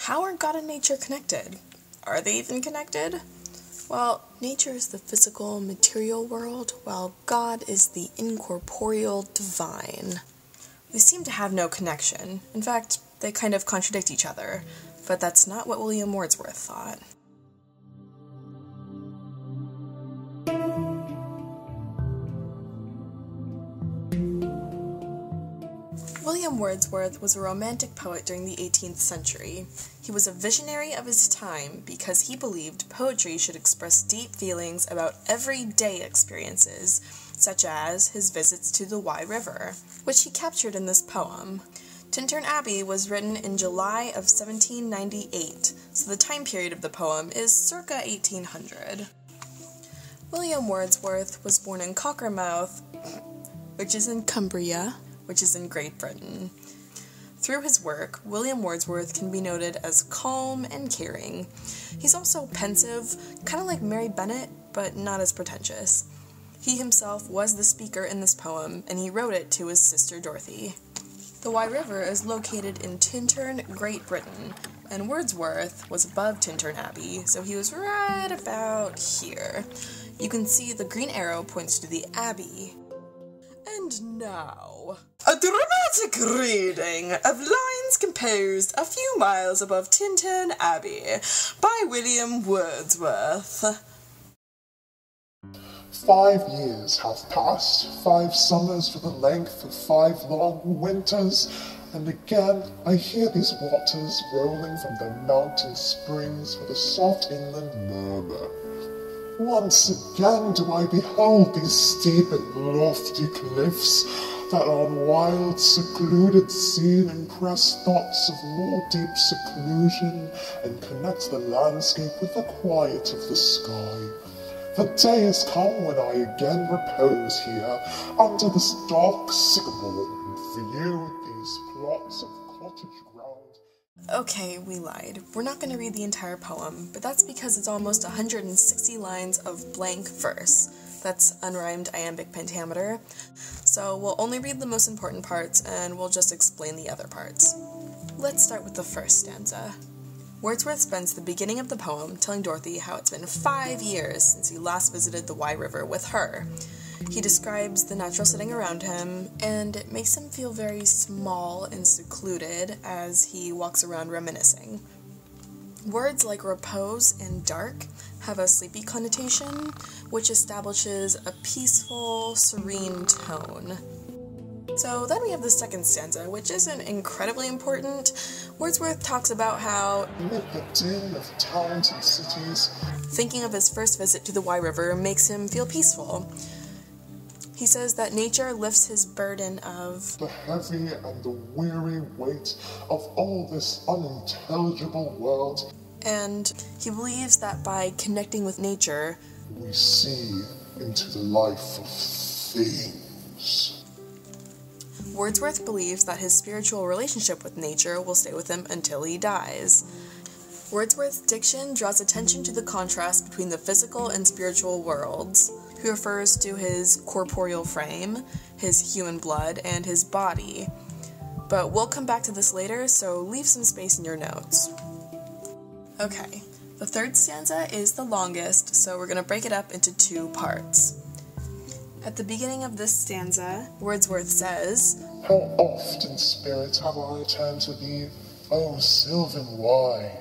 How are God and nature connected? Are they even connected? Well, nature is the physical, material world, while God is the incorporeal, divine. They seem to have no connection. In fact, they kind of contradict each other, but that's not what William Wordsworth thought. William Wordsworth was a Romantic poet during the 18th century. He was a visionary of his time because he believed poetry should express deep feelings about everyday experiences, such as his visits to the Wye River, which he captured in this poem. Tintern Abbey was written in July of 1798, so the time period of the poem is circa 1800. William Wordsworth was born in Cockermouth, which is in Cumbria, which is in Great Britain. Through his work, William Wordsworth can be noted as calm and caring. He's also pensive, kind of like Mary Bennet, but not as pretentious. He himself was the speaker in this poem, and he wrote it to his sister Dorothy. The Wye River is located in Tintern, Great Britain, and Wordsworth was above Tintern Abbey, so he was right about here. You can see the green arrow points to the Abbey. And now, a dramatic reading of lines composed a few miles above Tintern Abbey by William Wordsworth. 5 years have passed, 5 summers for the length of 5 long winters, and again I hear these waters rolling from their mountain springs with a soft inland murmur. Once again do I behold these steep and lofty cliffs that on wild, secluded scene impress thoughts of more deep seclusion and connect the landscape with the quiet of the sky. The day has come when I again repose here under this dark sycamore and view these plots of cottage ground. Okay, we lied. We're not going to read the entire poem, but that's because it's almost 160 lines of blank verse. That's unrhymed iambic pentameter. So we'll only read the most important parts, and we'll just explain the other parts. Let's start with the first stanza. Wordsworth spends the beginning of the poem telling Dorothy how it's been 5 years since he last visited the Wye River with her. He describes the natural setting around him, and it makes him feel very small and secluded as he walks around reminiscing. Words like repose and dark have a sleepy connotation, which establishes a peaceful, serene tone. So then we have the second stanza, which isn't incredibly important. Wordsworth talks about how, amid the din of towns and cities, thinking of his first visit to the Wye River makes him feel peaceful. He says that nature lifts his burden of the heavy and the weary weight of all this unintelligible world, and he believes that by connecting with nature, we see into the life of things. Wordsworth believes that his spiritual relationship with nature will stay with him until he dies. Wordsworth's diction draws attention to the contrast between the physical and spiritual worlds. He refers to his corporeal frame, his human blood, and his body. But we'll come back to this later, so leave some space in your notes. Okay, the third stanza is the longest, so we're going to break it up into 2 parts. At the beginning of this stanza, Wordsworth says, How oft in spirit have I turned to thee, O sylvan Wye,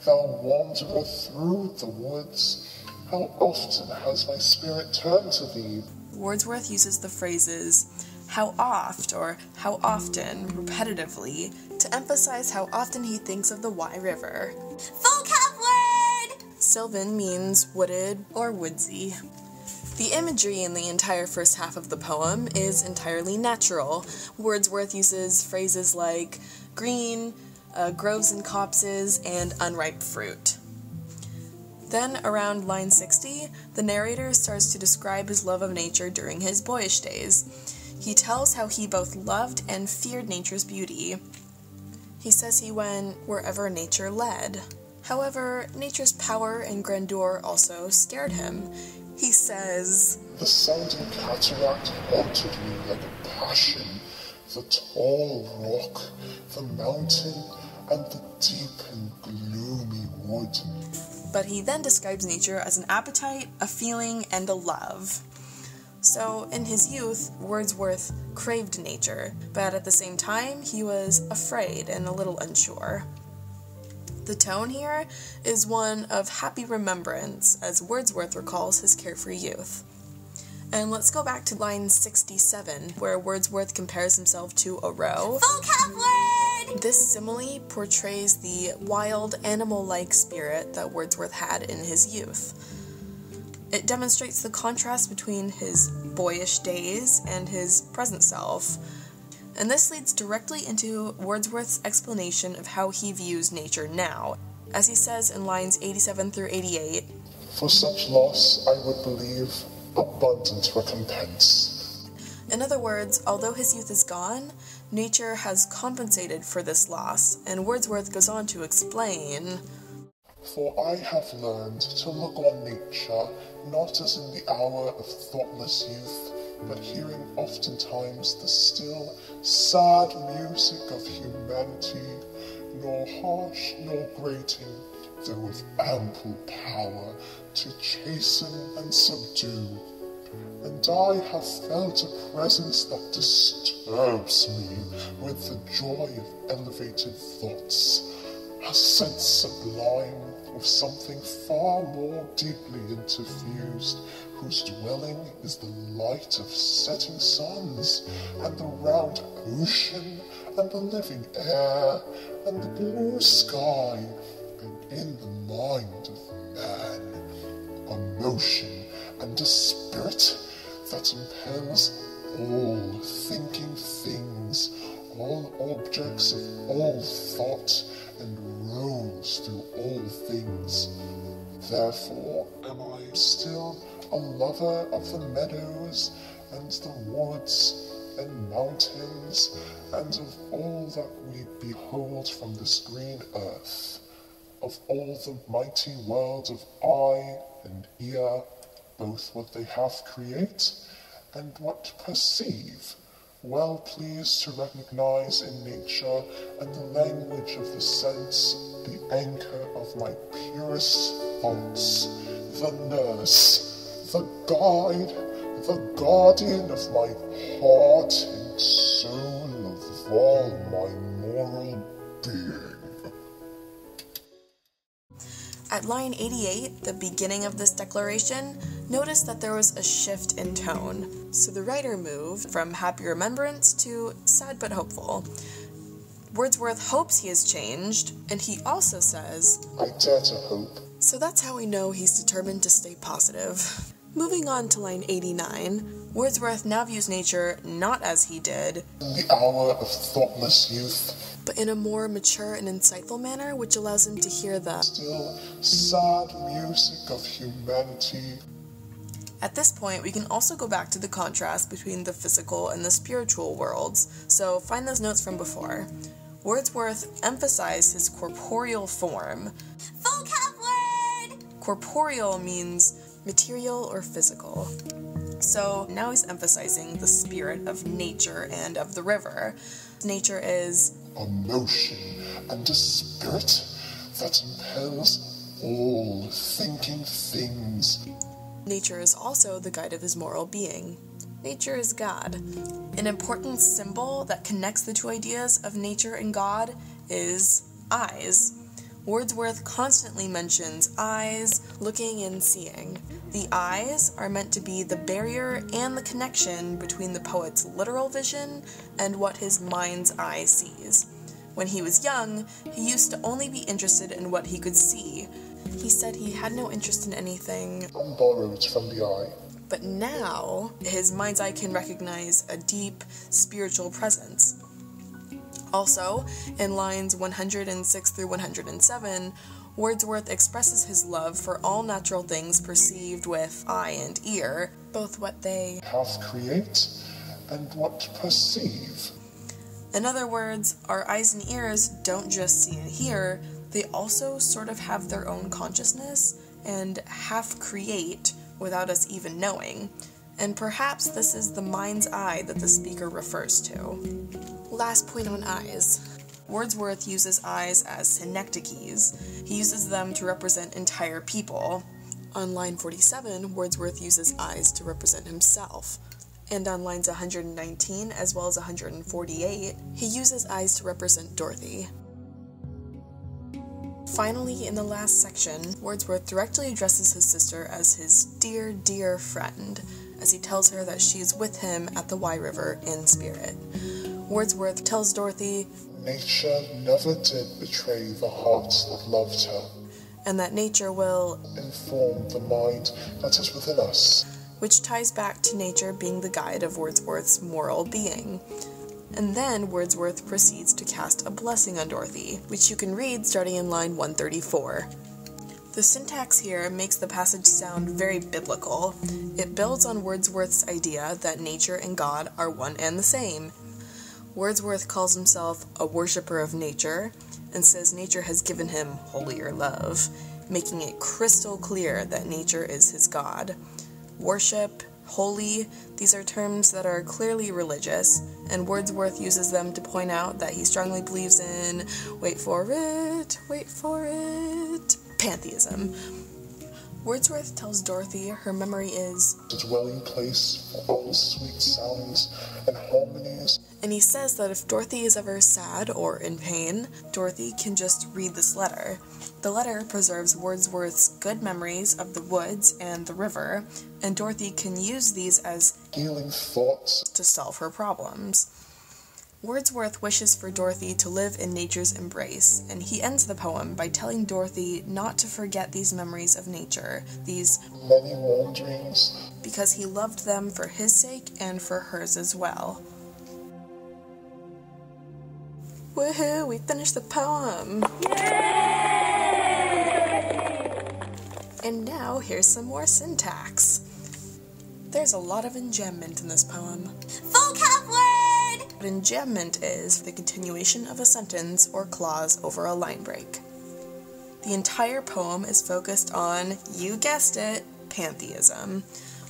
thou wanderer through the woods. How often has my spirit turned to thee? Wordsworth uses the phrases how oft or how often repetitively to emphasize how often he thinks of the Wye River. Vocab word! Sylvan means wooded or woodsy. The imagery in the entire first half of the poem is entirely natural. Wordsworth uses phrases like green, groves and copses, and unripe fruit. Then, around line 60, the narrator starts to describe his love of nature during his boyish days. He tells how he both loved and feared nature's beauty. He says he went wherever nature led. However, nature's power and grandeur also scared him. He says, The sounding cataract haunted me like a passion. The tall rock, the mountain, and the deep and gloomy wood. But he then describes nature as an appetite, a feeling, and a love. So, in his youth, Wordsworth craved nature, but at the same time, he was afraid and a little unsure. The tone here is one of happy remembrance, as Wordsworth recalls his carefree youth. And let's go back to line 67, where Wordsworth compares himself to a roe. Vocab word! This simile portrays the wild, animal-like spirit that Wordsworth had in his youth. It demonstrates the contrast between his boyish days and his present self. And this leads directly into Wordsworth's explanation of how he views nature now, as he says in lines 87 through 88, For such loss, I would believe abundant recompense. In other words, although his youth is gone, nature has compensated for this loss, and Wordsworth goes on to explain, For I have learned to look on nature not as in the hour of thoughtless youth, but hearing oftentimes the still, sad music of humanity, nor harsh nor grating, though with ample power to chasten and subdue. And I have felt a presence that disturbs me with the joy of elevated thoughts, a sense sublime with something far more deeply interfused, whose dwelling is the light of setting suns, and the round ocean, and the living air, and the blue sky, and in the mind of man, a motion and a spirit that impels all thinking things, all objects of all thought, and rolls through all things. Therefore am I still a lover of the meadows, and the woods, and mountains, and of all that we behold from this green earth, of all the mighty world of eye and ear, both what they half create and what perceive, well pleased to recognize in nature and the language of the sense the anchor of my purest thoughts, the nurse, the guide, the guardian of my heart and soul, of all my moral being. At line 88, the beginning of this declaration, notice that there was a shift in tone. So the writer moved from happy remembrance to sad but hopeful. Wordsworth hopes he has changed, and he also says, I dare to hope. So that's how we know he's determined to stay positive. Moving on to line 89, Wordsworth now views nature not as he did, In the hour of thoughtless youth, but in a more mature and insightful manner, which allows him to hear the still sad music of humanity. At this point, we can also go back to the contrast between the physical and the spiritual worlds, so find those notes from before. Wordsworth emphasized his corporeal form. Vocab word! Corporeal means material or physical. So now he's emphasizing the spirit of nature and of the river. Nature is A motion and a spirit that impels all thinking things. Nature is also the guide of his moral being. Nature is God. An important symbol that connects the two ideas of nature and God is eyes. Wordsworth constantly mentions eyes, looking and seeing. The eyes are meant to be the barrier and the connection between the poet's literal vision and what his mind's eye sees. When he was young, he used to only be interested in what he could see. He said he had no interest in anything Borrowed from the eye. but now his mind's eye can recognize a deep spiritual presence. Also, in lines 106 through 107, Wordsworth expresses his love for all natural things perceived with eye and ear, both what they Half create and what perceive. In other words, our eyes and ears don't just see and hear, they also sort of have their own consciousness and half create without us even knowing. And perhaps this is the mind's eye that the speaker refers to. Last point on eyes. Wordsworth uses eyes as synecdoches. He uses them to represent entire people. On line 47, Wordsworth uses eyes to represent himself. And on lines 119 as well as 148, he uses eyes to represent Dorothy. Finally, in the last section, Wordsworth directly addresses his sister as his dear, dear friend, as he tells her that she is with him at the Wye River in spirit. Wordsworth tells Dorothy, "Nature never did betray the heart that loved her, and that nature will inform the mind that is within us," which ties back to nature being the guide of Wordsworth's moral being. And then Wordsworth proceeds to cast a blessing on Dorothy, which you can read starting in line 134. The syntax here makes the passage sound very biblical. It builds on Wordsworth's idea that nature and God are one and the same. Wordsworth calls himself a worshipper of nature, and says nature has given him holier love, making it crystal clear that nature is his God. Worship, holy, these are terms that are clearly religious, and Wordsworth uses them to point out that he strongly believes in, wait for it, pantheism. Wordsworth tells Dorothy her memory is a dwelling place for all sweet sounds and harmonies. And he says that if Dorothy is ever sad or in pain, Dorothy can just read this letter. The letter preserves Wordsworth's good memories of the woods and the river, and Dorothy can use these as healing thoughts to solve her problems. Wordsworth wishes for Dorothy to live in nature's embrace, and he ends the poem by telling Dorothy not to forget these memories of nature, these many wanderings, because he loved them for his sake and for hers as well. Woohoo, we finished the poem! And now here's some more syntax. There's a lot of enjambment in this poem. Vocab word! What enjambment is the continuation of a sentence or clause over a line break. The entire poem is focused on, you guessed it, pantheism.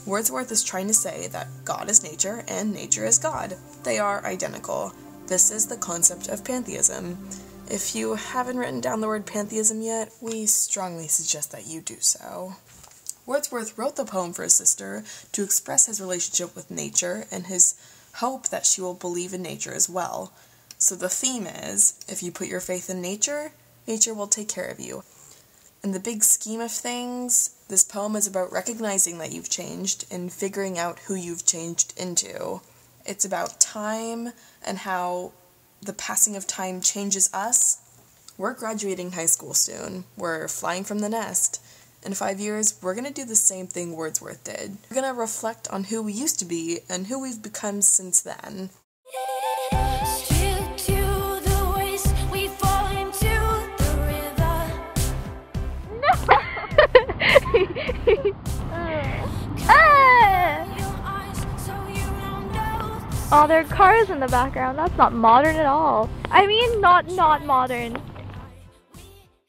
Wordsworth is trying to say that God is nature and nature is God. They are identical. This is the concept of pantheism. If you haven't written down the word pantheism yet, we strongly suggest that you do so. Wordsworth wrote the poem for his sister to express his relationship with nature and his hope that she will believe in nature as well. So the theme is, if you put your faith in nature, nature will take care of you. In the big scheme of things, this poem is about recognizing that you've changed and figuring out who you've changed into. It's about time and how the passing of time changes us. We're graduating high school soon. We're flying from the nest. In 5 years, we're going to do the same thing Wordsworth did. We're going to reflect on who we used to be and who we've become since then. Oh, there are cars in the background. That's not modern at all. I mean, not modern.